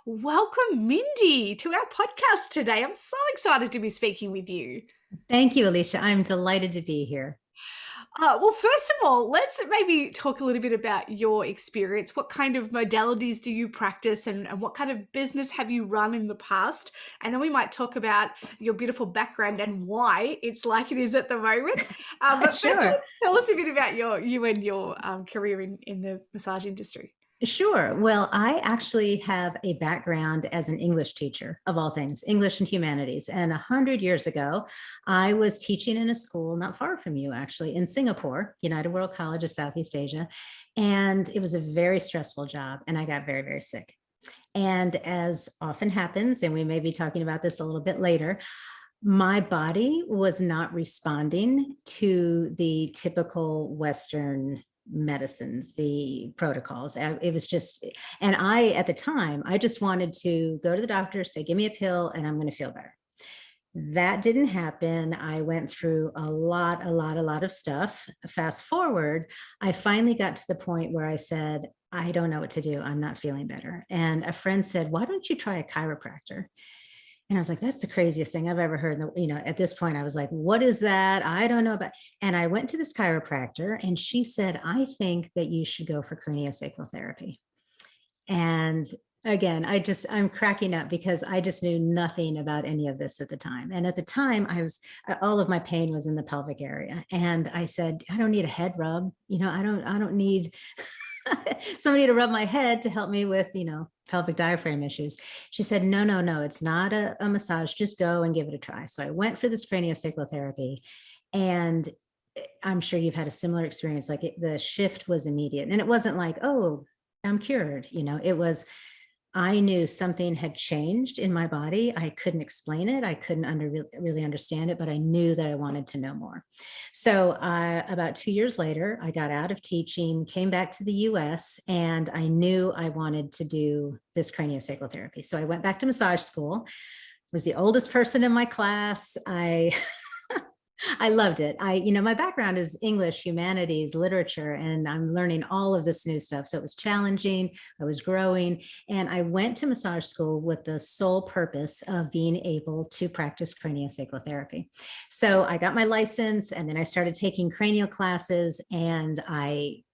Welcome, Mindy, to our podcast today. I'm so excited to be speaking with you. Thank you, Alicia. I'm delighted to be here. Well, first of all, let's maybe talk a little bit about your experience. What kind of modalities do you practice, and what kind of business have you run in the past? And then we might talk about your beautiful background and why it's like it is at the moment. But first, Sure. tell us a bit about you and your career in the massage industry. Sure. Well, I actually have a background as an English teacher of all things, English and humanities. And 100 years ago, I was teaching in a school not far from you, actually, in Singapore, United World College of Southeast Asia. And it was a very stressful job, and I got very, very sick. And as often happens, and we may be talking about this a little bit later, my body was not responding to the typical Western medicines, the protocols. It was just, and I, at the time, I just wanted to go to the doctor, say, give me a pill, and I'm going to feel better. That didn't happen. I went through a lot of stuff. Fast forward, I finally got to the point where I said, I don't know what to do. I'm not feeling better. And a friend said, why don't you try a chiropractor? And I was like, that's the craziest thing I've ever heard. At this point, I was like, what is that? I don't know about. And I went to this chiropractor, and she said, I think that you should go for cranio sacral therapy. And again, I'm cracking up because I just knew nothing about any of this at the time. And at the time, all of my pain was in the pelvic area. And I said, I don't need a head rub. I don't need somebody to rub my head to help me with, pelvic diaphragm issues. She said, no, no, no, it's not a massage. Just go and give it a try. So I went for this craniosacral therapy, and I'm sure you've had a similar experience. Like the shift was immediate, and it wasn't like, oh, I'm cured. It was, I knew something had changed in my body. I couldn't explain it. I couldn't really understand it, but I knew that I wanted to know more. So about 2 years later, I got out of teaching, came back to the US, and I knew I wanted to do this craniosacral therapy. So I went back to massage school, was the oldest person in my class. I loved it. My background is English, humanities, literature, and I'm learning all of this new stuff. So it was challenging. I was growing, and I went to massage school with the sole purpose of being able to practice craniosacral therapy. So I got my license, and then I started taking cranial classes, and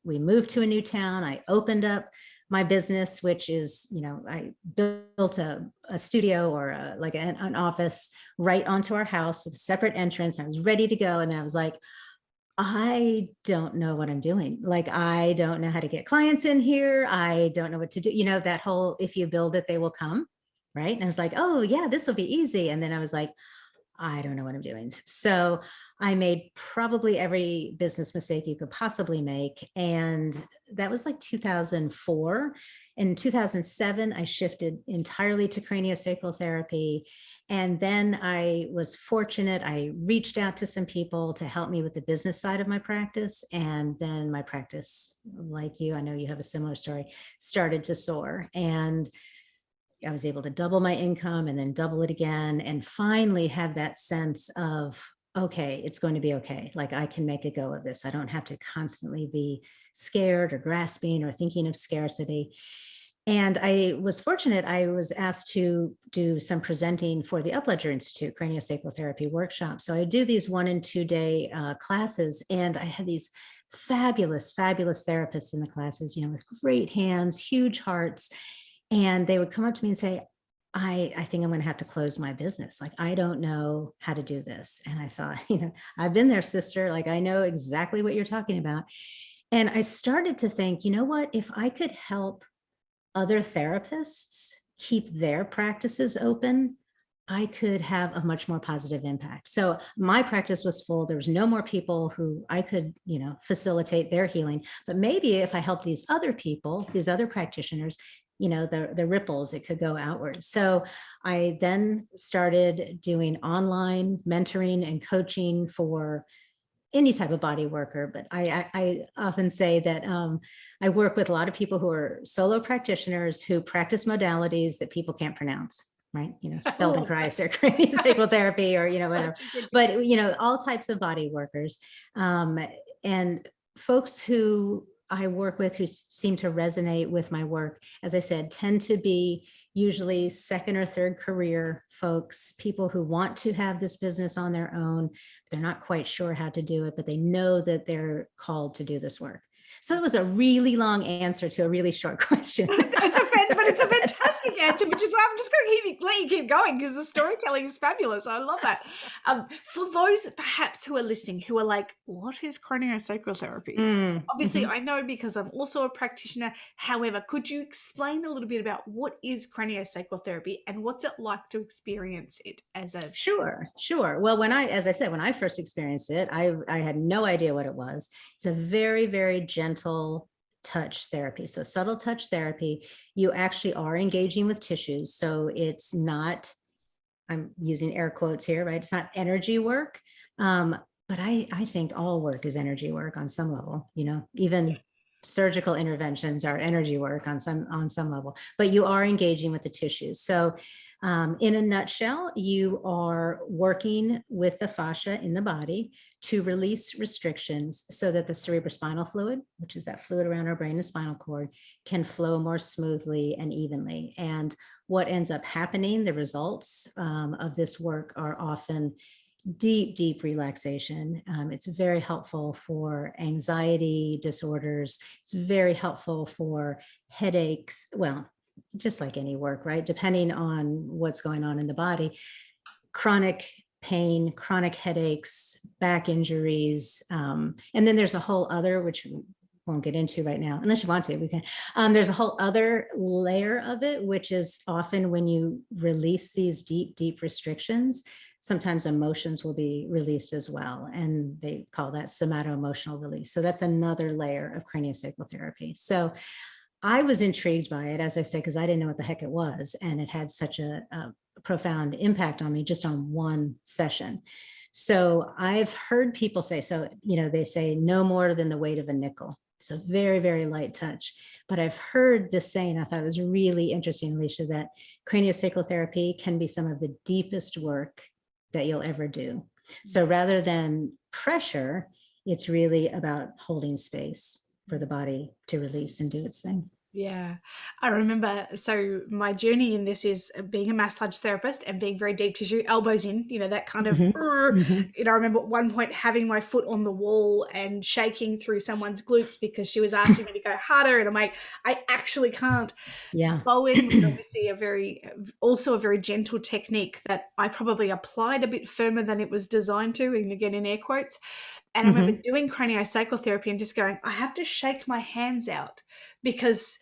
we moved to a new town. I opened up my business, which is, I built a studio or an office right onto our house with a separate entrance. I was ready to go. And then I was like, I don't know what I'm doing. Like, I don't know how to get clients in here. I don't know what to do. That whole, if you build it, they will come. Right. And I was like, oh yeah, this will be easy. And then I was like, I don't know what I'm doing. So I made probably every business mistake you could possibly make. And that was like 2004. In 2007, I shifted entirely to craniosacral therapy. And then I was fortunate. I reached out to some people to help me with the business side of my practice. And then my practice, like you, I know you have a similar story, started to soar. And I was able to double my income and then double it again, and finally have that sense of, okay, it's going to be okay. Like, I can make a go of this. I don't have to constantly be scared or grasping or thinking of scarcity. And I was fortunate. I was asked to do some presenting for the Upledger Institute Craniosacral Therapy workshop. So I do these 1 and 2 day classes, and I had these fabulous therapists in the classes, with great hands, huge hearts. And they would come up to me and say, I think I'm going to have to close my business. Like, I don't know how to do this. And I thought, I've been there, sister. Like, I know exactly what you're talking about. And I started to think, you know what, if I could help other therapists keep their practices open, I could have a much more positive impact. So my practice was full. There was no more people who I could, facilitate their healing. But maybe if I helped these other people, these other practitioners, the ripples, it could go outward. So I then started doing online mentoring and coaching for any type of body worker. But I often say that I work with a lot of people who are solo practitioners who practice modalities that people can't pronounce. Right. Feldenkrais or craniosacral therapy or, whatever, but, all types of body workers, and folks who I work with who seem to resonate with my work, as I said, tend to be usually second or third career folks, people who want to have this business on their own. They're not quite sure how to do it, but they know that they're called to do this work. So it was a really long answer to a really short question. But it's a fantastic answer, which is why I'm just going to let you keep going, because the storytelling is fabulous. I love that. For those perhaps who are listening who are like, what is craniosacral therapy? Obviously, I know because I'm also a practitioner. However, could you explain a little bit about what is craniosacral therapy and what's it like to experience it as a... Sure. Well, as I said, when I first experienced it, I had no idea what it was. It's a very, very gentle touch therapy. So subtle touch therapy, you actually are engaging with tissues. So it's not, I'm using air quotes here, right? It's not energy work. But I think all work is energy work on some level, even surgical interventions are energy work on some level, but you are engaging with the tissues. So in a nutshell, you are working with the fascia in the body to release restrictions so that the cerebrospinal fluid, which is that fluid around our brain and spinal cord, can flow more smoothly and evenly. And what ends up happening, the results of this work are often deep relaxation. It's very helpful for anxiety disorders. It's very helpful for headaches. Well, just like any work, right? Depending on what's going on in the body, chronic pain, chronic headaches, back injuries. And then there's a whole other, which we won't get into right now, unless you want to, we can. There's a whole other layer of it, which is often when you release these deep restrictions, sometimes emotions will be released as well. And they call that somato-emotional release. So that's another layer of craniosacral therapy. So I was intrigued by it, as I said, because I didn't know what the heck it was. And it had such a profound impact on me just on one session. So I've heard people say, they say no more than the weight of a nickel. So very light touch. But I've heard this saying, I thought it was really interesting, Alicia, that craniosacral therapy can be some of the deepest work that you'll ever do. So rather than pressure, it's really about holding space for the body to release and do its thing. Yeah, I remember. So my journey in this is being a massage therapist and being very deep tissue, elbows in, that kind of, I remember at one point having my foot on the wall and shaking through someone's glutes because she was asking me to go harder. And I'm like, I actually can't. Yeah. Bowen was obviously also a very gentle technique that I probably applied a bit firmer than it was designed to, and again, in air quotes. And I remember doing craniosacral therapy and just going, I have to shake my hands out, because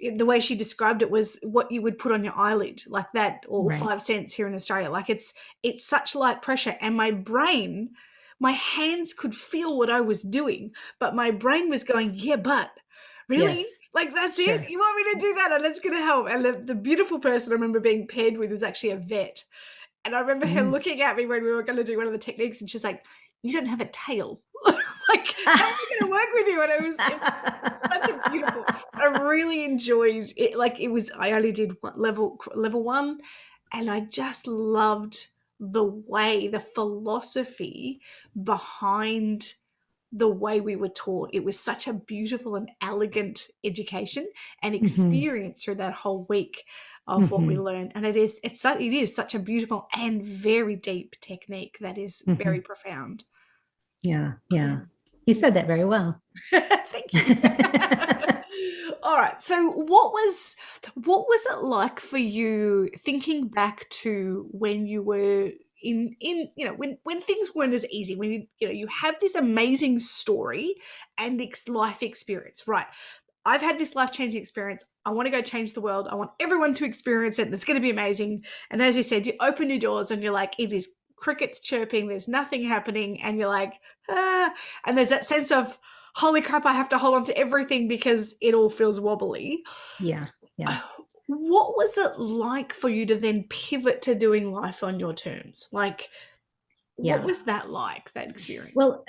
the way she described it was what you would put on your eyelid, like that, or 5 cents here in Australia. Like it's such light pressure. And my hands could feel what I was doing, but my brain was going, yeah, but really? Yes. Like, that's it? You want me to do that? And that's going to help. And the beautiful person I remember being paired with was actually a vet. And I remember her looking at me when we were going to do one of the techniques, and she's like, you don't have a tail. Like, how am I going to work with you? And it was such a beautiful, I really enjoyed it. Like, I only did level 1, and I just loved the philosophy behind the way we were taught. It was such a beautiful and elegant education and experience through that whole week of what we learned. And it is such a beautiful and very deep technique that is very profound. Yeah. You said that very well. Thank you. All right. So what was it like for you, thinking back to when you were in when things weren't as easy, when you have this amazing story and life experience, right? I've had this life-changing experience. I want to go change the world. I want everyone to experience it. And it's going to be amazing. And as you said, you open your doors and you're like, it is crickets chirping. There's nothing happening. And you're like, and there's that sense of, holy crap, I have to hold on to everything because it all feels wobbly. Yeah. What was it like for you to then pivot to doing life on your terms? Like, what was that like, that experience? Well,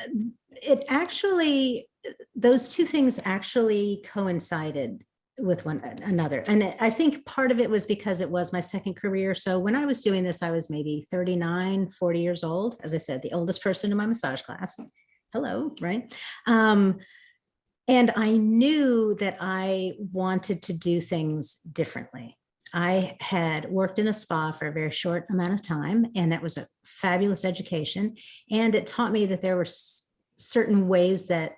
it actually, those two things actually coincided with one another. And I think part of it was because it was my second career. So when I was doing this, I was maybe 39, 40 years old. As I said, the oldest person in my massage class. Hello, right? And I knew that I wanted to do things differently. I had worked in a spa for a very short amount of time, and that was a fabulous education. And it taught me that there were certain ways that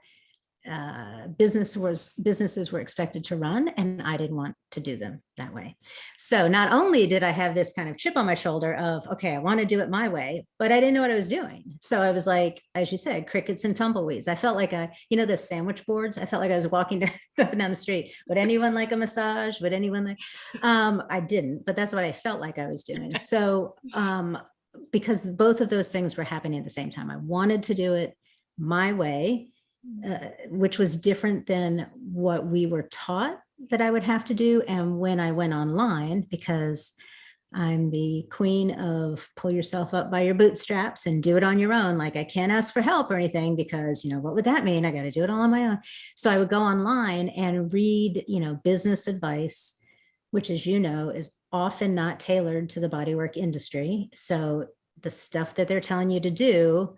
businesses were expected to run, and I didn't want to do them that way. So not only did I have this kind of chip on my shoulder of, okay, I want to do it my way, but I didn't know what I was doing. So I was like, as you said, crickets and tumbleweeds. I felt like those sandwich boards. I felt like I was walking up and down the street. Would anyone like a massage? Would anyone like? I didn't, but that's what I felt like I was doing. So because both of those things were happening at the same time, I wanted to do it my way, which was different than what we were taught that I would have to do. And when I went online, because I'm the queen of pull yourself up by your bootstraps and do it on your own. Like I can't ask for help or anything because, what would that mean? I got to do it all on my own. So I would go online and read, business advice, which, as you know, is often not tailored to the bodywork industry. So the stuff that they're telling you to do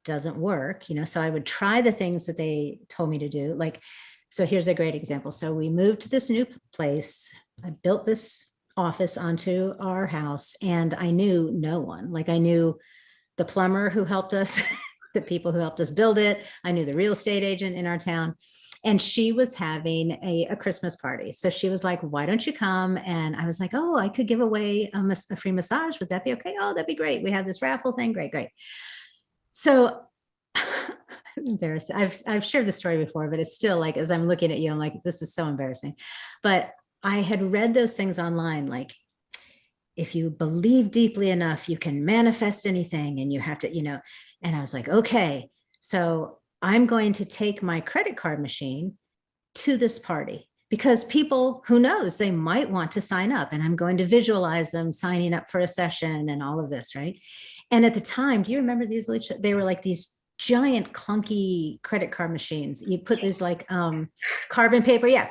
doesn't work, so I would try the things that they told me to do. Like, so here's a great example. So we moved to this new place. I built this office onto our house, and I knew no one. Like I knew the plumber who helped us, the people who helped us build it. I knew the real estate agent in our town, and she was having a Christmas party. So she was like, why don't you come? And I was like, oh, I could give away a free massage. Would that be okay? Oh, that'd be great. We have this raffle thing. Great. So embarrassed. I've shared this story before, but it's still like, as I'm looking at you, I'm like, this is so embarrassing. But I had read those things online, like, if you believe deeply enough, you can manifest anything, and you have to, and I was like, okay, so I'm going to take my credit card machine to this party, because people, who knows, they might want to sign up, and I'm going to visualize them signing up for a session and all of this, right? And at the time, do you remember these? They were like these giant clunky credit card machines. You put these like carbon paper. Yeah.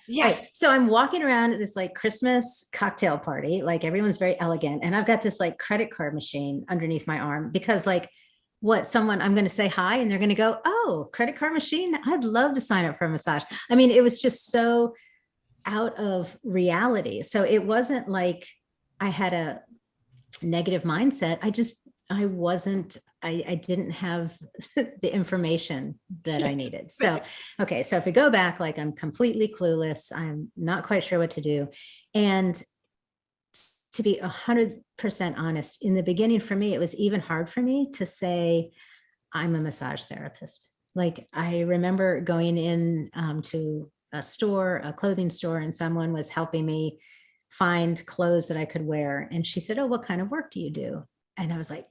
Yes. Right. So I'm walking around at this like Christmas cocktail party, like everyone's very elegant. And I've got this like credit card machine underneath my arm, because like I'm going to say hi and they're going to go, oh, credit card machine. I'd love to sign up for a massage. I mean, it was just so out of reality. So it wasn't like I had a negative mindset. I didn't have the information that I needed. So, okay. So if we go back, like I'm completely clueless, I'm not quite sure what to do. And to be 100% honest, in the beginning for me, it was even hard for me to say I'm a massage therapist. Like I remember going in to a clothing store, and someone was helping me find clothes that I could wear. And she said, oh, what kind of work do you do? And I was like,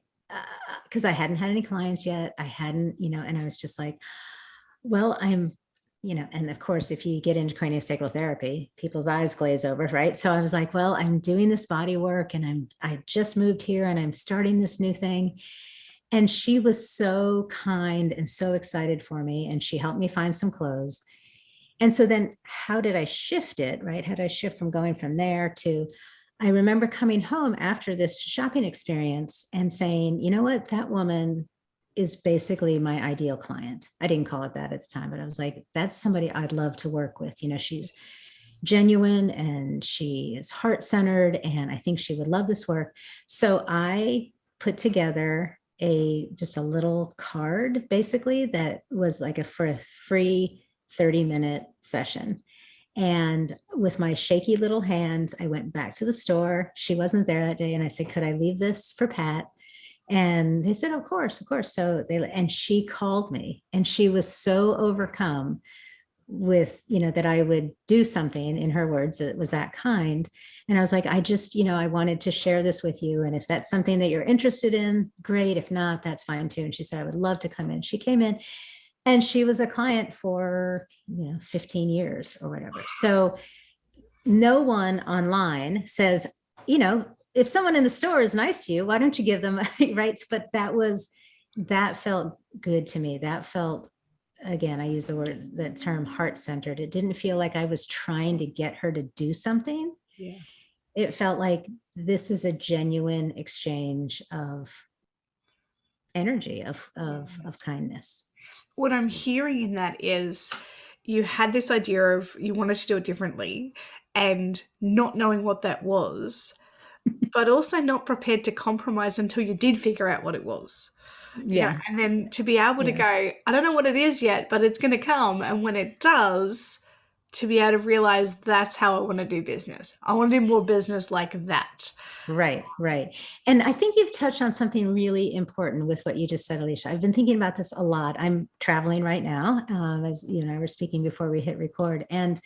because I hadn't had any clients yet. I hadn't, and I was just like, well, I'm, and of course, if you get into Cranio Sacral Therapy, people's eyes glaze over, right? So I was like, well, I'm doing this body work, and I just moved here, and I'm starting this new thing. And she was so kind and so excited for me. And she helped me find some clothes. And so then how did I shift it, right? How did I shift from going from there to, I remember coming home after this shopping experience and saying, you know what, that woman is basically my ideal client. I didn't call it that at the time, but I was like, that's somebody I'd love to work with. She's genuine and she is heart-centered, and I think she would love this work. So I put together just a little card, basically, that was like for a free 30-minute session. And with my shaky little hands, I went back to the store. She wasn't there that day. And I said, could I leave this for Pat? And they said, of course, of course. So and she called me, and she was so overcome with, that I would do something, in her words, that was that kind. And I was like, I just, I wanted to share this with you. And if that's something that you're interested in, great. If not, that's fine too. And she said, I would love to come in. She came in, and she was a client for 15 years or whatever. So no one online says, if someone in the store is nice to you, why don't you give them rights? But that felt good to me. That felt, again, I use the term heart-centered. It didn't feel like I was trying to get her to do something. Yeah. It felt like this is a genuine exchange of energy, of kindness. What I'm hearing in that is you had this idea of you wanted to do it differently, and not knowing what that was, but also not prepared to compromise until you did figure out what it was. Yeah. And then to be able to Yeah. go, I don't know what it is yet, but it's going to come. And when it does, to be able to realize that's how I want to do business. I want to do more business like that. Right, right. And I think you've touched on something really important with what you just said, Alicia. I've been thinking about this a lot. I'm traveling right now. As you and I were speaking before we hit record, and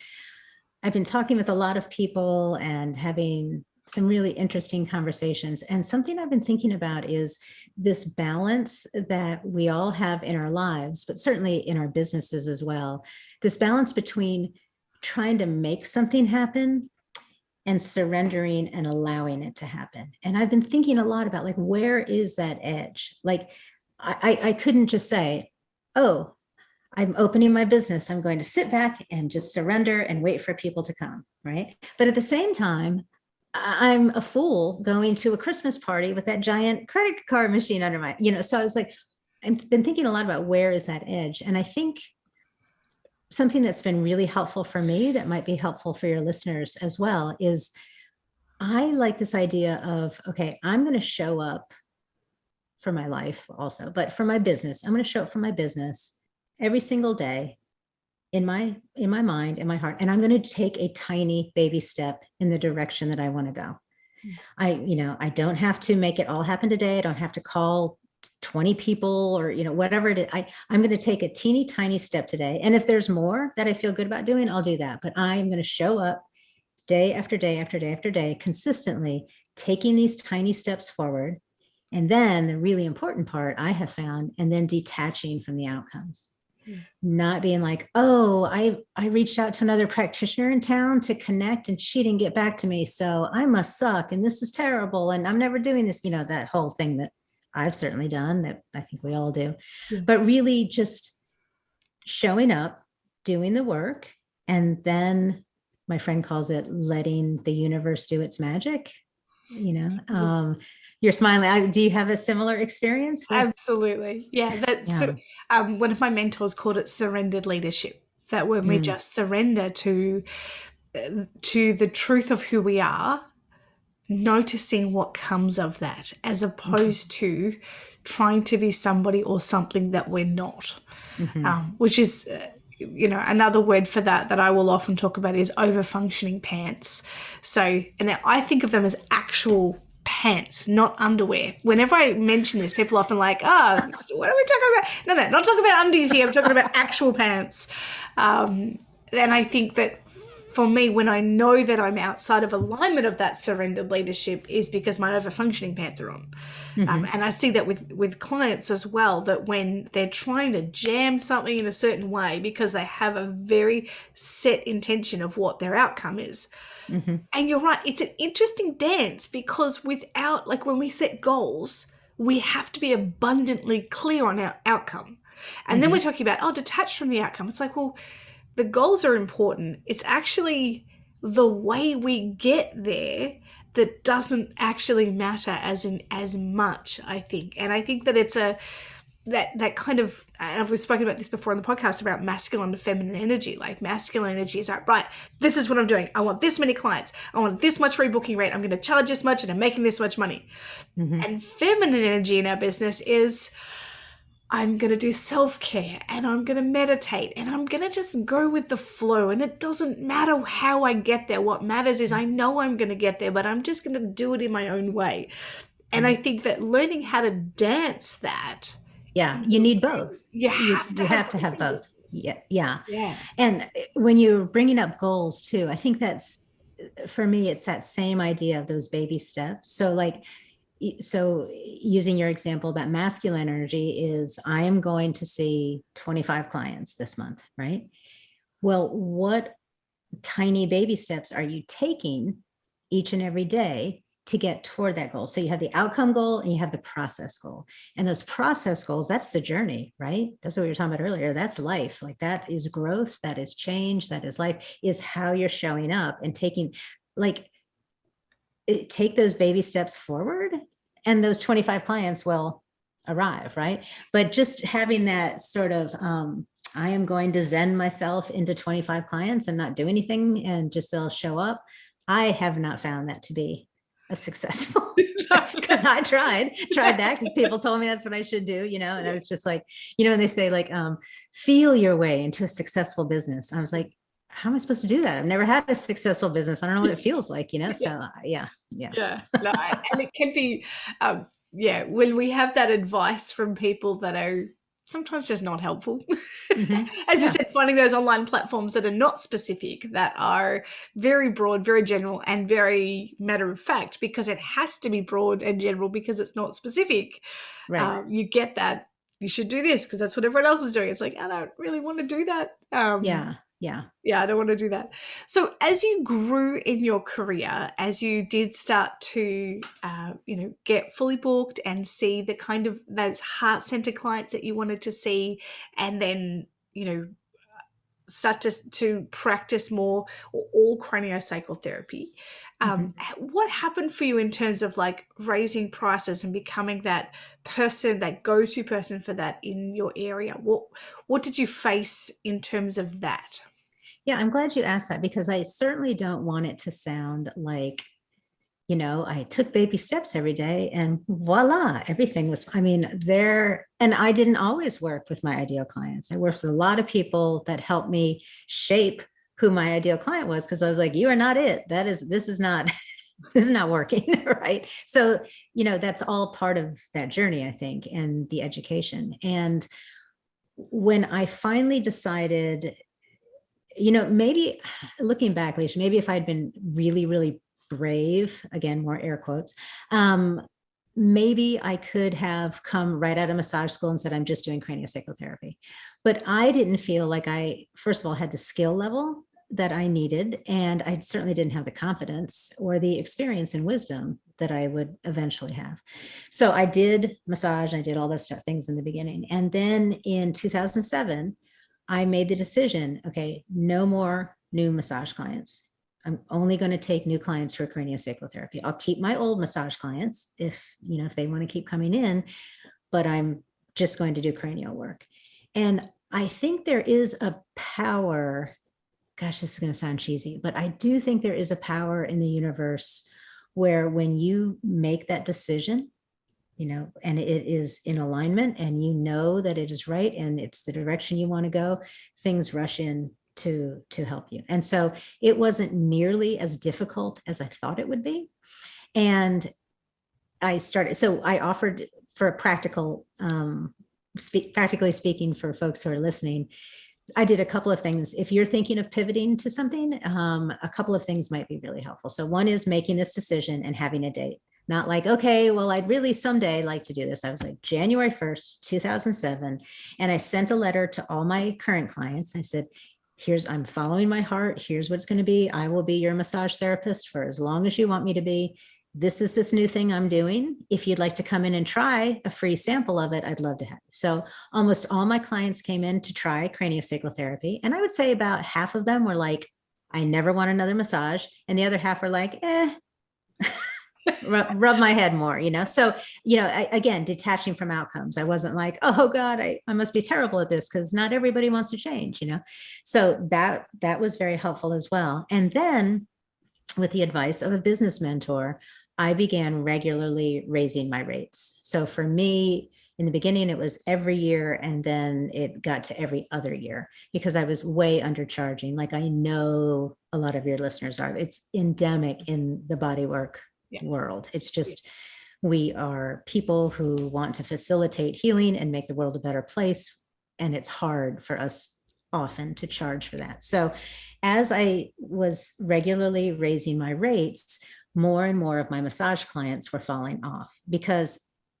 I've been talking with a lot of people and having some really interesting conversations. And something I've been thinking about is this balance that we all have in our lives, but certainly in our businesses as well. This balance between trying to make something happen and surrendering and allowing it to happen. And I've been thinking a lot about, like, where is that edge? Like, I couldn't just say, oh, I'm opening my business, I'm going to sit back and just surrender and wait for people to come, right? But at the same time, I'm a fool going to a Christmas party with that giant credit card machine under my, so I was like, I've been thinking a lot about where is that edge. And I think something that's been really helpful for me that might be helpful for your listeners as well is I like this idea of, okay, I'm going to show up for my life also, but for my business, I'm going to show up for my business every single day in my mind, in my heart, and I'm going to take a tiny baby step in the direction that I want to go. I don't have to make it all happen today. I don't have to call 20 people or, whatever it is. I'm going to take a teeny tiny step today. And if there's more that I feel good about doing, I'll do that. But I'm going to show up day after day after day after day, consistently taking these tiny steps forward. And then the really important part I have found, and then detaching from the outcomes. Not being like, oh, I reached out to another practitioner in town to connect and she didn't get back to me, so I must suck and this is terrible and I'm never doing this, that whole thing that I've certainly done, that I think we all do. But really just showing up, doing the work, and then my friend calls it letting the universe do its magic. You're smiling. Do you have a similar experience? Absolutely. Yeah. One of my mentors called it surrendered leadership. That when we just surrender to the truth of who we are, noticing what comes of that, as opposed to trying to be somebody or something that we're not, which is, another word for that I will often talk about is over-functioning pants. So, and I think of them as actual pants, not underwear. Whenever I mention this, people are often like, what are we talking about? No, not talking about undies here. I'm talking about actual pants. And I think that for me, when I know that I'm outside of alignment of that surrendered leadership is because my over-functioning pants are on. And I see that with clients as well, that when they're trying to jam something in a certain way because they have a very set intention of what their outcome is. And you're right, it's an interesting dance because without, like, when we set goals, we have to be abundantly clear on our outcome. And then we're talking about, detached from the outcome. It's like, well, the goals are important. It's actually the way we get there that doesn't actually matter as much, I think. And I think that it's that kind of, and we've spoken about this before on the podcast about masculine to feminine energy. Like, masculine energy is like, right, this is what I'm doing. I want this many clients. I want this much free booking rate. I'm going to charge this much and I'm making this much money. And feminine energy in our business is, I'm going to do self-care and I'm going to meditate and I'm going to just go with the flow. And it doesn't matter how I get there. What matters is I know I'm going to get there, but I'm just going to do it in my own way. And I think that learning how to dance that. Yeah, you need both. You have to have both. Yeah. And when you're bringing up goals too, I think that's, for me, it's that same idea of those baby steps. So using your example, that masculine energy is, I am going to see 25 clients this month, right? Well, what tiny baby steps are you taking each and every day to get toward that goal? So you have the outcome goal and you have the process goal. And those process goals, that's the journey, right? That's what we were talking about earlier. That's life. Like, that is growth, that is change, that is life, is how you're showing up and taking, like, take those baby steps forward, and those 25 clients will arrive, right? But just having that sort of I am going to Zen myself into 25 clients and not do anything and just they'll show up. I have not found that to be a successful because I tried that because people told me that's what I should do, and I was just like, and they say like, feel your way into a successful business. I was like, how am I supposed to do that? I've never had a successful business. I don't know what it feels like, so yeah. Yeah. No, and it can be, when we have that advice from people that are sometimes just not helpful. Mhm. As you Yeah. said, finding those online platforms that are not specific, that are very broad, very general, and very matter of fact, because it has to be broad and general because it's not specific. Right. You get that you should do this because that's what everyone else is doing. It's like, I don't really want to do that. Yeah. Yeah. Yeah, I don't want to do that. So, as you grew in your career, as you did start to, get fully booked and see the kind of those heart-centered clients that you wanted to see, and then, start to practice more or all craniosacral therapy. Mhm. What happened for you in terms of like raising prices and becoming that person, that go-to person for that in your area? What did you face in terms of that? Yeah, I'm glad you asked that because I certainly don't want it to sound like, I took baby steps every day and voila, everything was, and I didn't always work with my ideal clients. I worked with a lot of people that helped me shape who my ideal client was because I was like, you are not it. This is not, this is not working. Right. So, that's all part of that journey, I think, and the education. And when I finally decided, maybe looking back, Leisha, maybe if I'd been really, really brave, again, more air quotes, maybe I could have come right out of massage school and said, I'm just doing craniosacral therapy. But I didn't feel like I, first of all, had the skill level that I needed. And I certainly didn't have the confidence or the experience and wisdom that I would eventually have. So I did massage, I did all those things in the beginning. And then in 2007, I made the decision, okay, no more new massage clients. I'm only going to take new clients for craniosacral therapy. I'll keep my old massage clients if they want to keep coming in, but I'm just going to do cranial work. And I think there is a power, gosh, this is going to sound cheesy, but I do think there is a power in the universe where when you make that decision, and it is in alignment and that it is right and it's the direction you want to go, things rush in to help you. And so it wasn't nearly as difficult as I thought it would be. And I offered for a practically speaking for folks who are listening, I did a couple of things. If you're thinking of pivoting to something, a couple of things might be really helpful. So one is making this decision and having a date. Not like, okay, well, I'd really someday like to do this. I was like January 1st, 2007. And I sent a letter to all my current clients. I said, I'm following my heart. Here's what it's going to be. I will be your massage therapist for as long as you want me to be. This is this new thing I'm doing. If you'd like to come in and try a free sample of it, I'd love to have it. So almost all my clients came in to try craniosacral therapy. And I would say about half of them were like, I never want another massage. And the other half were like, rub my head more, so again, detaching from outcomes. I wasn't like, oh god, I must be terrible at this, because not everybody wants to change, so that was very helpful as well. And then with the advice of a business mentor, I began regularly raising my rates. So for me, in the beginning, it was every year, and then it got to every other year because I was way undercharging. Like I know a lot of your listeners are. It's endemic in the bodywork world. It's just, we are people who want to facilitate healing and make the world a better place. And it's hard for us often to charge for that. So as I was regularly raising my rates, more and more of my massage clients were falling off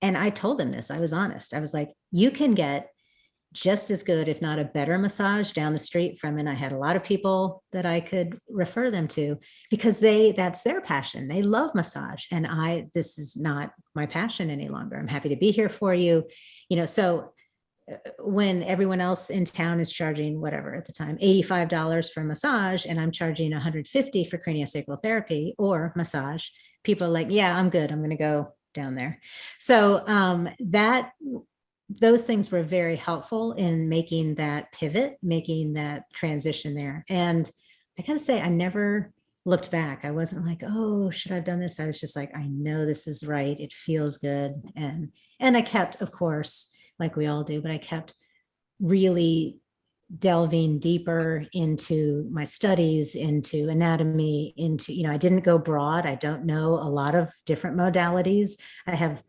and I told them this, I was honest. I was like, you can get just as good, if not a better massage down the street from, and I had a lot of people that I could refer them to because that's their passion. They love massage. And this is not my passion any longer. I'm happy to be here for you. So when everyone else in town is charging whatever at the time, $85 for massage, and I'm charging $150 for craniosacral therapy or massage, people are like, yeah, I'm good. I'm going to go down there. So those things were very helpful in making that pivot, making that transition there. And I gotta say, I never looked back. I wasn't like, oh, should I have done this? I was just like, I know this is right. It feels good. And I kept, of course, like we all do, but I kept really delving deeper into my studies, into anatomy, into, I didn't go broad. I don't know a lot of different modalities. I have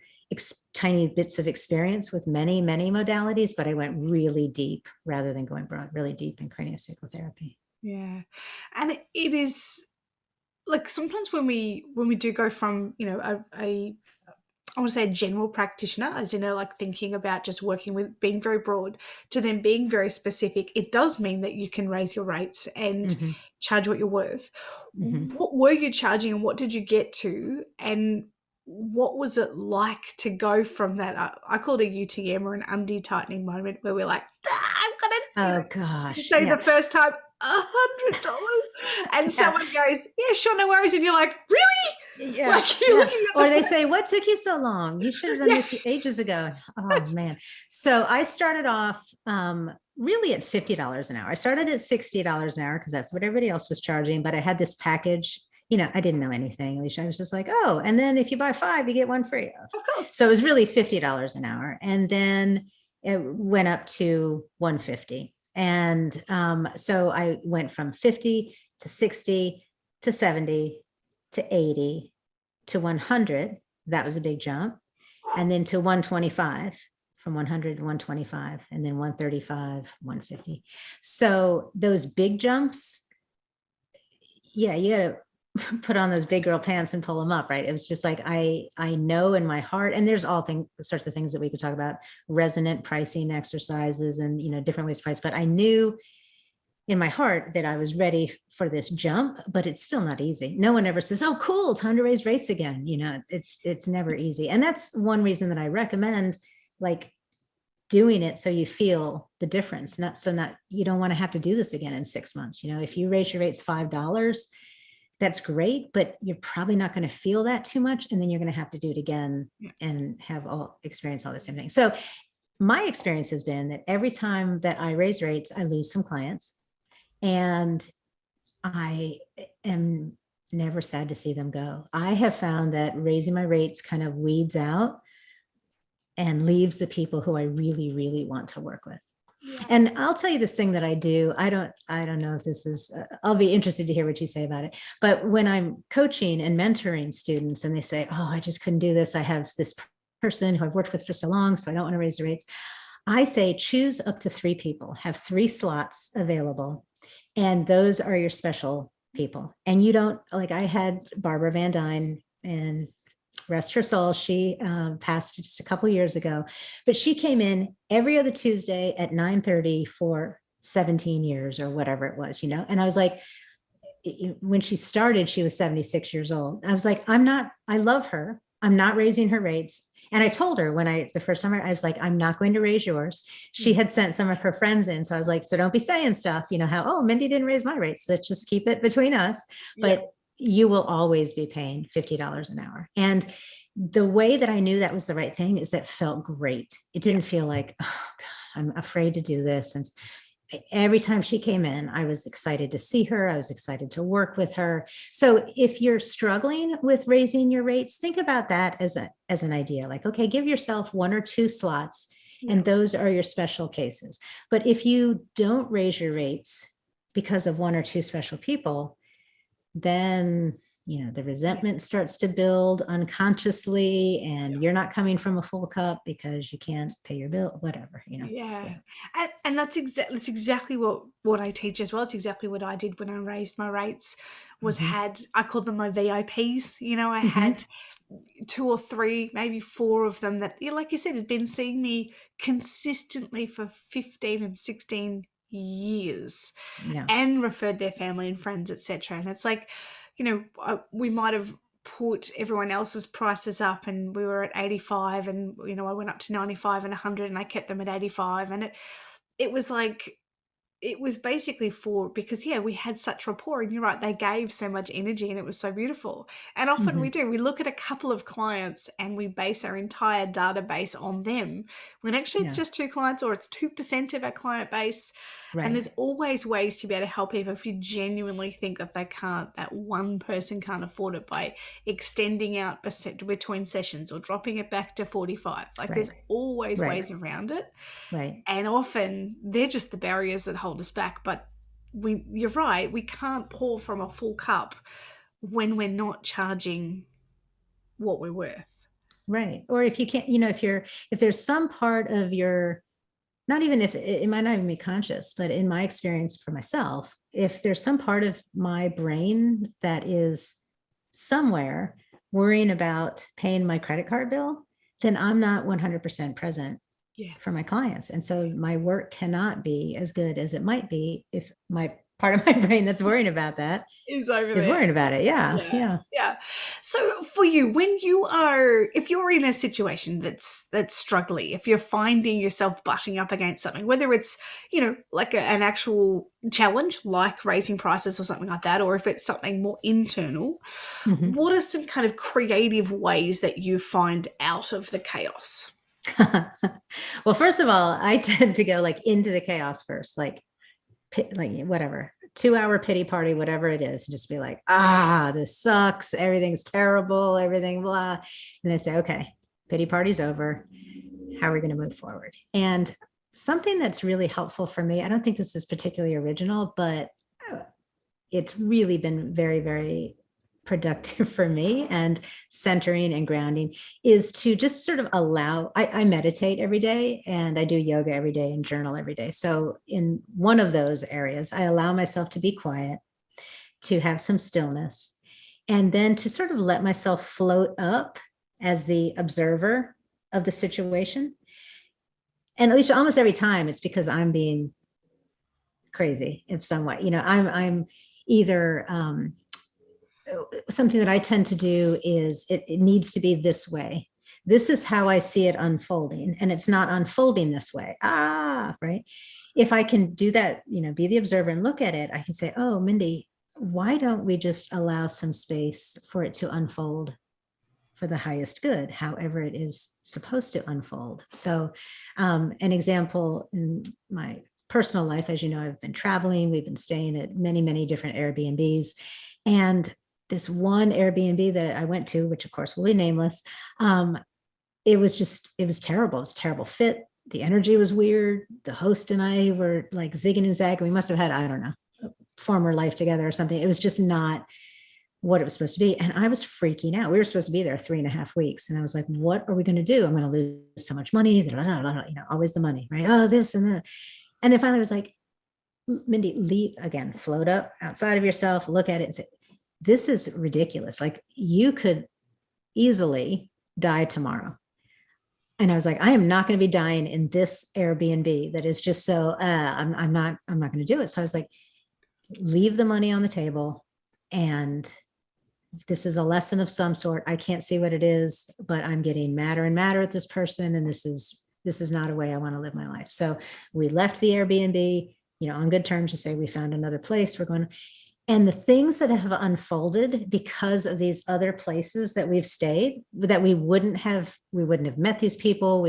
tiny bits of experience with many, many modalities, but I went really deep rather than going broad, really deep in Cranio Sacral Therapy. Yeah. And it is like sometimes when we do go from, a I want to say a general practitioner, as in like thinking about just working with being very broad to then being very specific, it does mean that you can raise your rates and Mm-hmm. charge what you're worth. Mm-hmm. What were you charging and what did you get to? And what was it like to go from that? I call it a UTM or an undie tightening moment where we're like, I've got to, Oh you gosh. say Yeah. the first time, $100. And Yeah. someone goes, yeah, sure, no worries. And you're like, really? Yeah. Like you're Yeah. looking at Or the they say, what took you so long? You should have done yeah. this ages ago. Oh man. So I started off really at $50 an hour. I started at $60 an hour because that's what everybody else was charging. But I had this package. I didn't know anything, Alicia. I was just like, oh, and then if you buy 5, you get 1 free. Of course. So it was really $50 an hour. And then it went up to 150. And so I went from 50 to 60 to 70 to 80 to 100. That was a big jump. And then to 125, from 100 to 125, and then 135, 150. So those big jumps, yeah, you got to put on those big girl pants and pull them up, right? It was just like, I know in my heart, and there's all sorts of things that we could talk about, resonant pricing exercises and, different ways to price, but I knew in my heart that I was ready for this jump, but it's still not easy. No one ever says, oh, cool, time to raise rates again. It's never easy. And that's one reason that I recommend like doing it so you feel the difference, not you don't want to have to do this again in 6 months. If you raise your rates $5, that's great, but you're probably not going to feel that too much. And then you're going to have to do it again and experience all the same thing. So my experience has been that every time that I raise rates, I lose some clients. And I am never sad to see them go. I have found that raising my rates kind of weeds out and leaves the people who I really, really want to work with. Yeah. And I'll tell you this thing that I do. I don't know if this is, I'll be interested to hear what you say about it. But when I'm coaching and mentoring students and they say, oh, I just couldn't do this. I have this person who I've worked with for so long, so I don't want to raise the rates. I say, choose up to 3 people, have 3 slots available. And those are your special people. And you don't, like I had Barbara Van Dyne, and rest her soul, she passed just a couple years ago, but she came in every other Tuesday at 9:30 for 17 years or whatever it was, and I was like, when she started, she was 76 years old. I was like, I love her. I'm not raising her rates. And I told her the first time I was like, I'm not going to raise yours. She had sent some of her friends in. So I was like, so don't be saying stuff, how, oh, Mindy didn't raise my rates. Let's just keep it between us. But you will always be paying $50 an hour. And the way that I knew that was the right thing is that felt great. It didn't feel like, oh God, I'm afraid to do this. And every time she came in, I was excited to see her. I was excited to work with her. So if you're struggling with raising your rates, think about that as an idea. Like, okay, give yourself 1 or 2 slots, and those are your special cases. But if you don't raise your rates because of 1 or 2 special people, then the resentment starts to build unconsciously, and you're not coming from a full cup because you can't pay your bill, whatever. And that's exactly what I teach as well. It's exactly what I did when I raised my rates. I called them my VIPs. I had 2 or 3, maybe 4 of them that, like you said, had been seeing me consistently for 15 and 16 years, and referred their family and friends, etc. And it's like, we might have put everyone else's prices up, and we were at 85, and I went up to 95 and 100, and I kept them at 85, and it was like it was basically because yeah, we had such rapport, and you're right, they gave so much energy and it was so beautiful. And often Mhm. we look at a couple of clients and we base our entire database on them, when actually it's Yeah. just 2 clients, or it's 2% of our client base. And Right. there's always ways to be able to help people if you genuinely think that that one person can't afford it, by extending out between sessions or dropping it back to 45. Like, Right. there's always Right. ways around it. Right. And often they're just the barriers that hold us back. But you're right, we can't pour from a full cup when we're not charging what we're worth. Right. Or if you can't, if there's some part of your, not even if it might not even be conscious, but in my experience for myself, if there's some part of my brain that is somewhere worrying about paying my credit card bill, then I'm not 100% present Yeah. for my clients. And so my work cannot be as good as it might be if my part of my brain that's worrying about that Is over is there. worrying about it. Yeah. Yeah. Yeah. Yeah. So for you, if you're in a situation that's struggling, if you're finding yourself butting up against something, whether it's, like an actual challenge, like raising prices or something like that, or if it's something more internal, Mhm. what are some kind of creative ways that you find out of the chaos? Well, first of all, I tend to go like into the chaos first, like whatever, 2 hour pity party, whatever it is, and just be like, this sucks. Everything's terrible, everything, blah. And they say, okay, pity party's over. How are we going to move forward? And something that's really helpful for me, I don't think this is particularly original, but it's really been very, very productive for me and centering and grounding, is to just sort of allow, I meditate every day and I do yoga every day and journal every day. So in one of those areas, I allow myself to be quiet, to have some stillness, and then to sort of let myself float up as the observer of the situation. And at least almost every time it's because I'm being crazy in some way. I'm either something that I tend to do is it needs to be this way. This is how I see it unfolding, and it's not unfolding this way. Right. If I can do that, be the observer and look at it, I can say, oh, Mindy, why don't we just allow some space for it to unfold for the highest good, however it is supposed to unfold? So, an example in my personal life, as you know, I've been traveling, we've been staying at many, many different Airbnbs. And this one Airbnb that I went to, which of course will be nameless, it was terrible. It was a terrible fit. The energy was weird. The host and I were like zigging and zagging. We must have had, I don't know, former life together or something. It was just not what it was supposed to be. And I was freaking out. We were supposed to be there 3.5 weeks. And I was like, what are we going to do? I'm going to lose so much money. Always the money, right? Oh, this and that. And then finally I was like, Mindy, leave again, float up outside of yourself, look at it and say, this is ridiculous. Like, you could easily die tomorrow. And I was like, I am not going to be dying in this Airbnb that is just so, I'm not going to do it. So I was like, leave the money on the table. And this is a lesson of some sort. I can't see what it is, but I'm getting madder and madder at this person. And this is not a way I want to live my life. So we left the Airbnb, on good terms, to say we found another place. We're going. And the things that have unfolded because of these other places that we've stayed, that we wouldn't have met these people.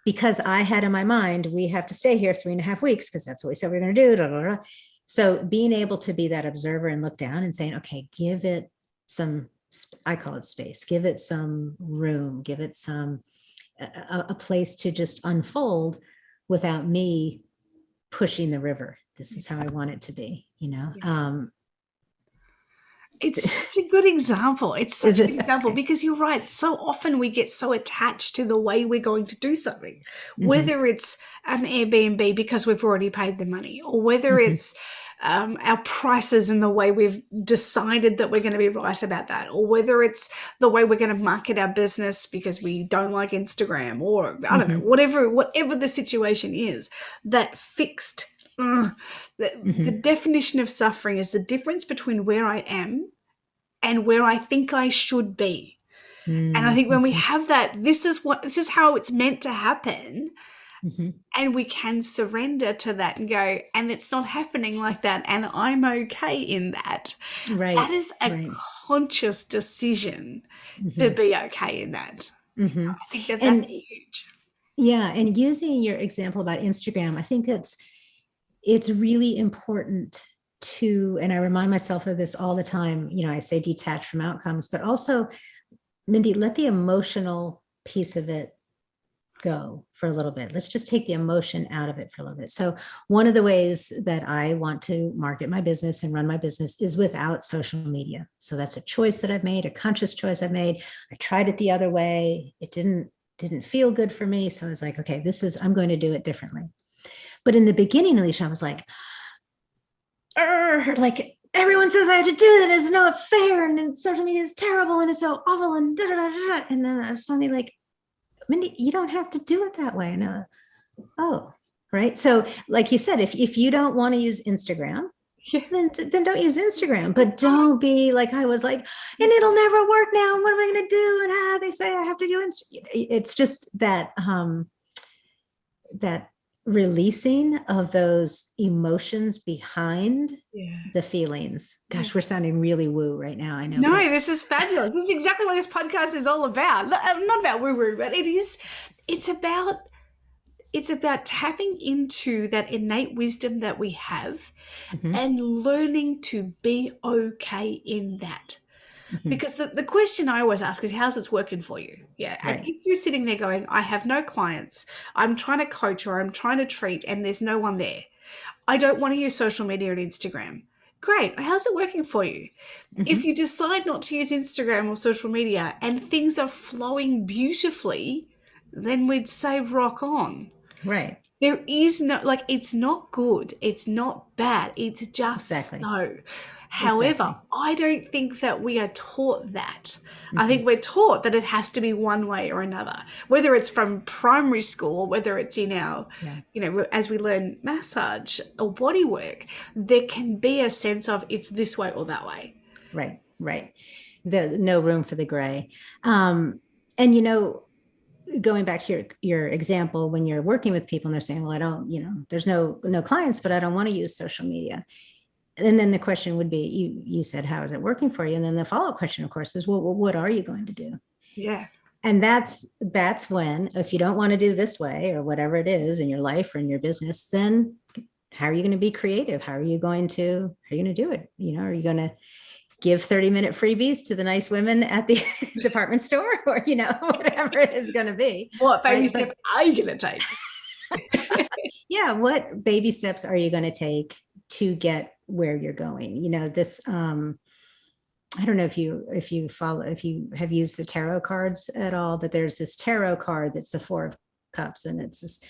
Because I had in my mind, we have to stay here 3.5 weeks because that's what we said we were going to do. Blah, blah, blah. So being able to be that observer and look down and saying, okay, give it some, I call it space, give it some room, give it a place to just unfold without me pushing the river. This is how I want it to be, It's such a good example. It's such Is a it? good example, Okay. because you're right. So often we get so attached to the way we're going to do something, Mm-hmm. whether it's an Airbnb because we've already paid the money, or whether Mm-hmm. it's our prices and the way we've decided that we're going to be right about that, or whether it's the way we're going to market our business because we don't like Instagram, or I don't know, Mm-hmm. whatever the situation is, that fixed. The Mm-hmm. definition of suffering is the difference between where I am and where I think I should be. And I think when we Mm-hmm. have that, this is how it's meant to happen. Mhm. And we can surrender to that and go, and it's not happening like that, and I'm okay in that. That Right. is a Right. conscious decision to Mhm. be okay in that. Mhm. I think that And that's huge. yeah, and using your example about Instagram, I think it's really important to, and I remind myself of this all the time, I say detach from outcomes, but also, Mindy, let the emotional piece of it go for a little bit. Let's just take the emotion out of it for a little bit. So one of the ways that I want to market my business and run my business is without social media. So that's a choice that I've made, a conscious choice I've made. I tried it the other way. It didn't feel good for me. So I was like, okay, I'm going to do it differently. But in the beginning, Alicia, I was like everyone says I have to do that. It's not fair. And social media is terrible and it's so awful. And da, da, da, da. And then I was finally like, Mindy, you don't have to do it that way. And oh, right. So, like you said, if you don't want to use Instagram, Yeah. then don't use Instagram. But don't be like I was like, and it'll never work now. What am I going to do? And they say I have to do Instagram. It's just that releasing of those emotions behind Yeah. the feelings. Gosh, we're sounding really woo right now. I know, No, but this is fabulous. This is exactly what this podcast is all about. Not about woo-woo, but it's about tapping into that innate wisdom that we have mhm, and learning to be okay in that. mhm, Because the question I always ask is, how's this working for you? Yeah. And right, if you're sitting there going, I have no clients, I'm trying to coach or I'm trying to treat, and there's no one there, I don't want to use social media and Instagram. Great. How's it working for you? If mhm, you decide not to use Instagram or social media and things are flowing beautifully, then we'd say rock on. right, There is no, like, it's not good. It's not bad. It's just exactly, so. However, exactly. I don't think that we are taught that. I Mhm, think we're taught that it has to be one way or another, whether it's from primary school, whether it's in our, yeah. as we learn massage or body work, there can be a sense of it's this way or that way. Right, right. The no room for the gray. And going back to your example, when you're working with people and they're saying, well, I don't, there's no clients, but I don't want to use social media. And then the question would be, you said, how is it working for you? And then the follow-up question, of course, is, well, what are you going to do? Yeah. And that's when, if you don't want to do this way or whatever it is in your life or in your business, then how are you going to be creative? How are you going to do it? Are you going to give 30-minute freebies to the nice women at the department store or whatever it is going to be, What baby right? step But are you going to take? yeah, what baby steps are you going to take to get where you're going? This I don't know if you have used the tarot cards at all, but there's this tarot card that's the Four of Cups, and it's this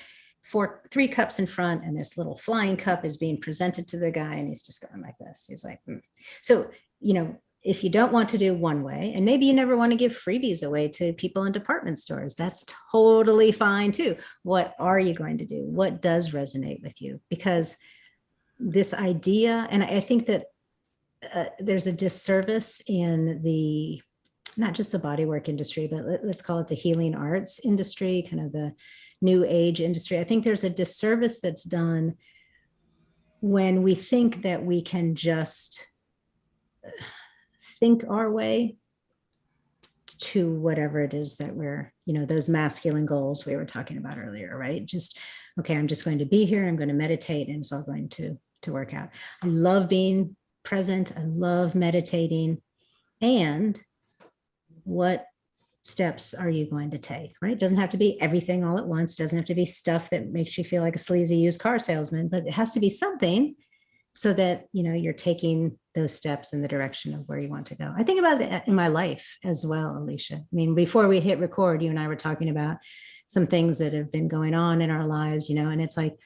three cups in front, and this little flying cup is being presented to the guy, and he's just going like this. He's like, so if you don't want to do one way, and maybe you never want to give freebies away to people in department stores, that's totally fine too. What are you going to do? What does resonate with you? Because this idea, and I think that there's a disservice in the not just the bodywork industry, but let's call it the healing arts industry, kind of the new age industry. I think there's a disservice that's done when we think that we can just think our way to whatever it is that we're, those masculine goals we were talking about earlier, right? Just, okay, I'm just going to be here, I'm going to meditate, and it's all going to work out. I love being present. I love meditating. And what steps are you going to take, right? It doesn't have to be everything all at once. It doesn't have to be stuff that makes you feel like a sleazy used car salesman, but it has to be something so that, you're taking those steps in the direction of where you want to go. I think about it in my life as well, Alicia. I mean, before we hit record, you and I were talking about some things that have been going on in our lives, and it's like,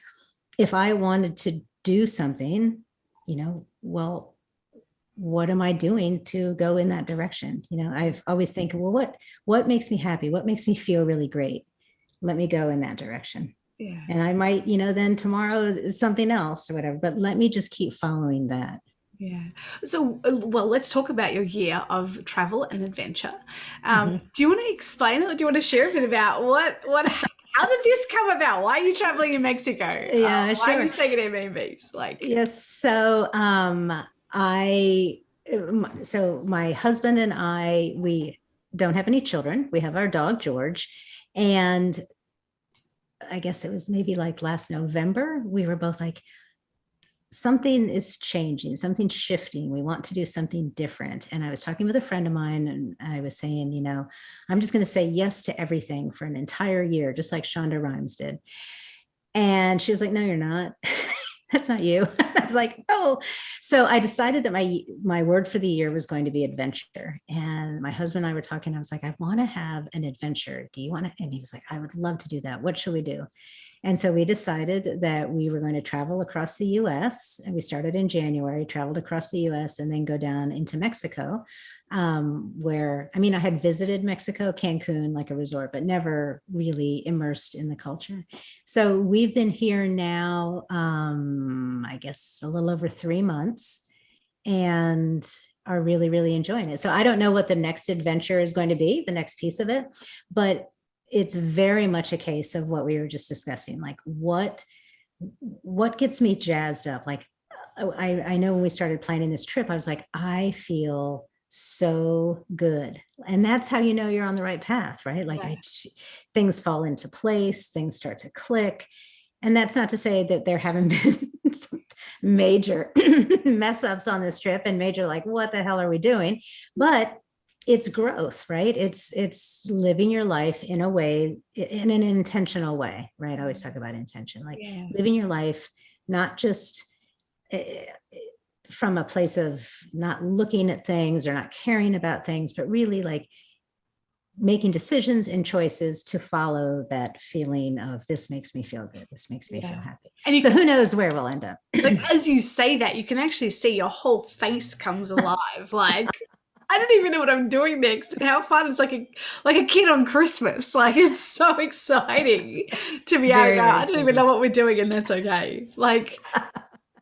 if I wanted to do something, well, what am I doing to go in that direction? I've always think, well, what makes me happy? What makes me feel really great? Let me go in that direction. Yeah. And I might, then tomorrow something else or whatever, but let me just keep following that. Yeah. So, well, let's talk about your year of travel and adventure. Mhm. Do you want to explain it, or do you want to share a bit about what happened How did this come about? Why are you traveling in Mexico? Yeah, Why are you sure. staying at Airbnbs? Like, Yes. So, I, so my husband and we don't have any children. We have our dog, George. And I guess it was maybe like last November, we were both like, something is changing, something's shifting. We want to do something different. And I was talking with a friend of mine and I was saying, I'm just going to say yes to everything for an entire year, just like Shonda Rhimes did. And she was like, no, you're not. That's not you. I was like, oh. So I decided that my word for the year was going to be adventure. And my husband and I were talking. I was like, I want to have an adventure. Do you want to? And he was like, I would love to do that. What should we do? And so we decided that we were going to travel across the US. And we started in January, traveled across the US, and then go down into Mexico, where, I mean, I had visited Mexico, Cancun, like a resort, but never really immersed in the culture. So we've been here now, I guess, a little over 3 months, and are really, really enjoying it. So I don't know what the next adventure is going to be, the next piece of it, but it's very much a case of what we were just discussing. Like what gets me jazzed up? Like I know when we started planning this trip, I was like, I feel so good. And that's how you know you're on the right path, right? Like yeah. things fall into place, things start to click. And that's not to say that there haven't been some major mess ups on this trip and major, like, what the hell are we doing? But it's growth, right? It's living your life in a way, in an intentional way, right? I always talk about intention, like Yeah. living your life, not just from a place of not looking at things or not caring about things, but really like making decisions and choices to follow that feeling of this makes me feel good. This makes me feel happy. And so who knows where we'll end up? like, as you say that, you can actually see your whole face comes alive. Like, I don't even know what I'm doing next and how fun. It's like a kid on Christmas. Like, it's so exciting to be able to Very, go, very I don't even seasoned. know what we're doing and that's okay. Like,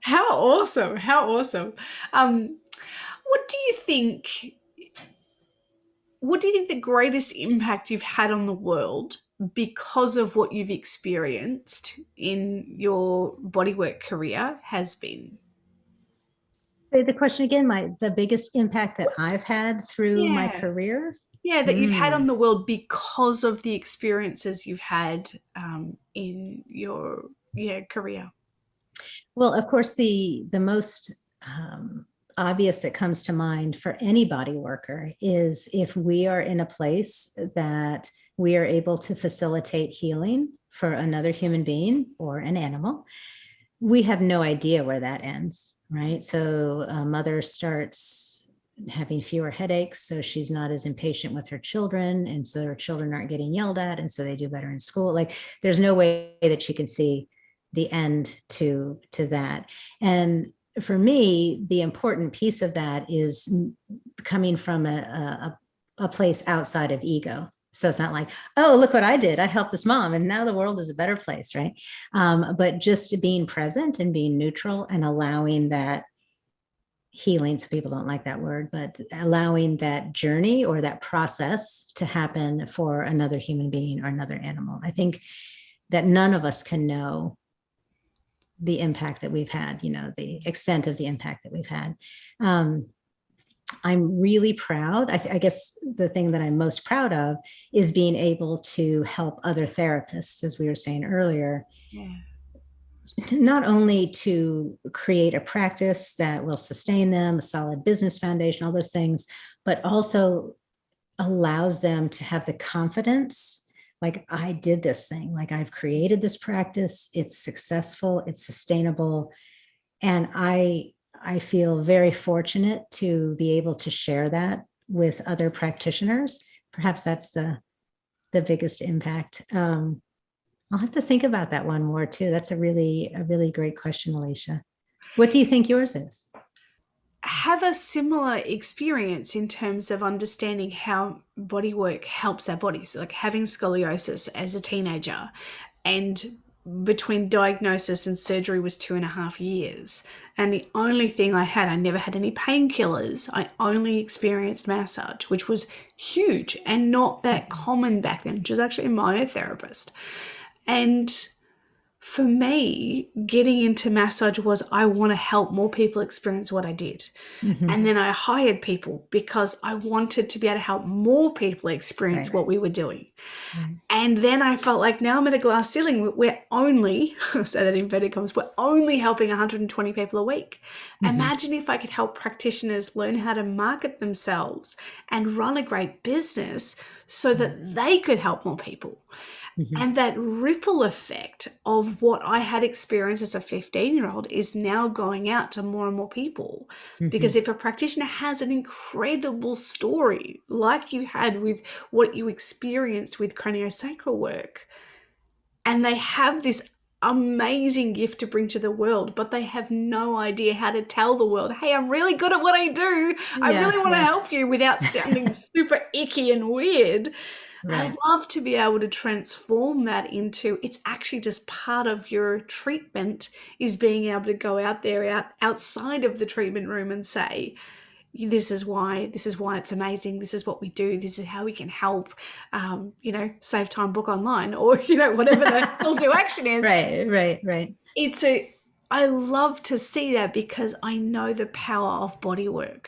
how awesome. How awesome. What do you think the greatest impact you've had on the world because of what you've experienced in your bodywork career has been? Say the question again. The biggest impact that I've had through my Yeah. career. Yeah, that you've had on the world because of the experiences you've had in your career. Well, of course, the most obvious that comes to mind for any body worker is if we are in a place that we are able to facilitate healing for another human being or an animal, we have no idea where that ends, right? So a mother starts having fewer headaches, so she's not as impatient with her children, and so her children aren't getting yelled at, and so they do better in school. Like there's no way that you can see the end to that. And for me, the important piece of that is coming from a place outside of ego. So it's not like, oh, look what I did. I helped this mom and now the world is a better place, right? But just being present and being neutral and allowing that healing, so people don't like that word, but allowing that journey or that process to happen for another human being or another animal. I think that none of us can know the impact that we've had, the extent of the impact that we've had. I'm really proud. I guess the thing that I'm most proud of is being able to help other therapists, as we were saying earlier, not only to create a practice that will sustain them, a solid business foundation, all those things, but also allows them to have the confidence, like I did this thing, like I've created this practice, it's successful, it's sustainable. And I feel very fortunate to be able to share that with other practitioners. Perhaps that's the biggest impact. I'll have to think about that one more too. That's a really great question, Alicia. What do you think yours is? Have a similar experience in terms of understanding how bodywork helps our bodies, like having scoliosis as a teenager, and between diagnosis and surgery was 2.5 years. And the only thing I never had any painkillers. I only experienced massage, which was huge and not that common back then, which was actually a myotherapist. And for me, getting into massage was I want to help more people experience what I did. And then I hired people because I wanted to be able to help more people experience Right. what we were doing. Right. And then I felt like now I'm at a glass ceiling. We're only, say that in inverted commas, we're only helping 120 people a week. Imagine if I could help practitioners learn how to market themselves and run a great business so that they could help more people. And that ripple effect of what I had experienced as a 15-year-old is now going out to more and more people. Because if a practitioner has an incredible story, like you had with what you experienced with craniosacral work, and they have this amazing gift to bring to the world, but they have no idea how to tell the world, hey, I'm really good at what I do. I really want to help you, without sounding super icky and weird. Right. I love to be able to transform that into, it's actually just part of your treatment, is being able to go out there, outside of the treatment room and say, this is why it's amazing. This is what we do. This is how we can help, save time, book online, or, whatever the call to action is. Right. I love to see that, because I know the power of bodywork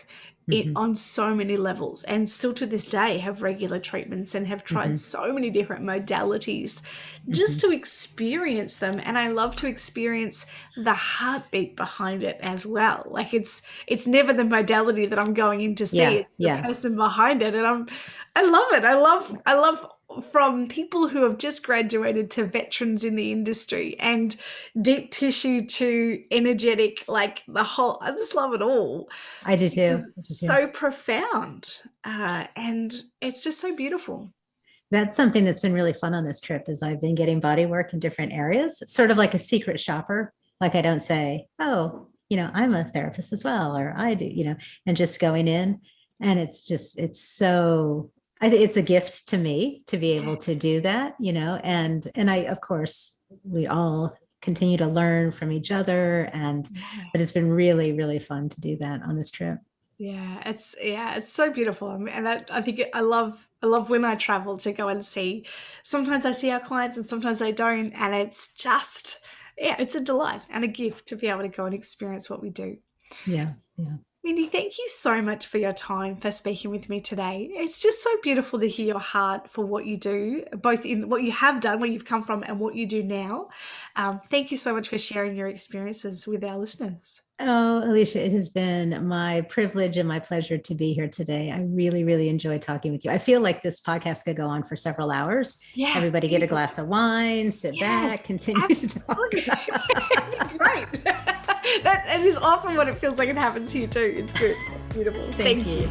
on so many levels, and still to this day have regular treatments and have tried so many different modalities just to experience them. And I love to experience the heartbeat behind it as well. Like it's never the modality that I'm going in to see, it's the person behind it. And I love it. I love from people who have just graduated to veterans in the industry, and deep tissue to energetic, like the whole, I just love it all. I do too. It's so profound, and it's just so beautiful. That's something that's been really fun on this trip, is I've been getting body work in different areas. It's sort of like a secret shopper. Like I don't say, oh, I'm a therapist as well, or I do, and just going in. And it's so, I think it's a gift to me to be able to do that, and I, of course, we all continue to learn from each other. But it's been really, really fun to do that on this trip. It's so beautiful. And I think I love when I travel to go and see. Sometimes I see our clients and sometimes I don't, and it's just, it's a delight and a gift to be able to go and experience what we do. Yeah. Mindy, thank you so much for your time, for speaking with me today. It's just so beautiful to hear your heart for what you do, both in what you have done, where you've come from, and what you do now. Thank you so much for sharing your experiences with our listeners. Oh, Alicia, it has been my privilege and my pleasure to be here today. I really, really enjoy talking with you. I feel like this podcast could go on for several hours. Yeah, everybody get a glass of wine, sit back, continue to talk. Great. That is often what it feels like it happens here too. It's good. Beautiful. Thank you.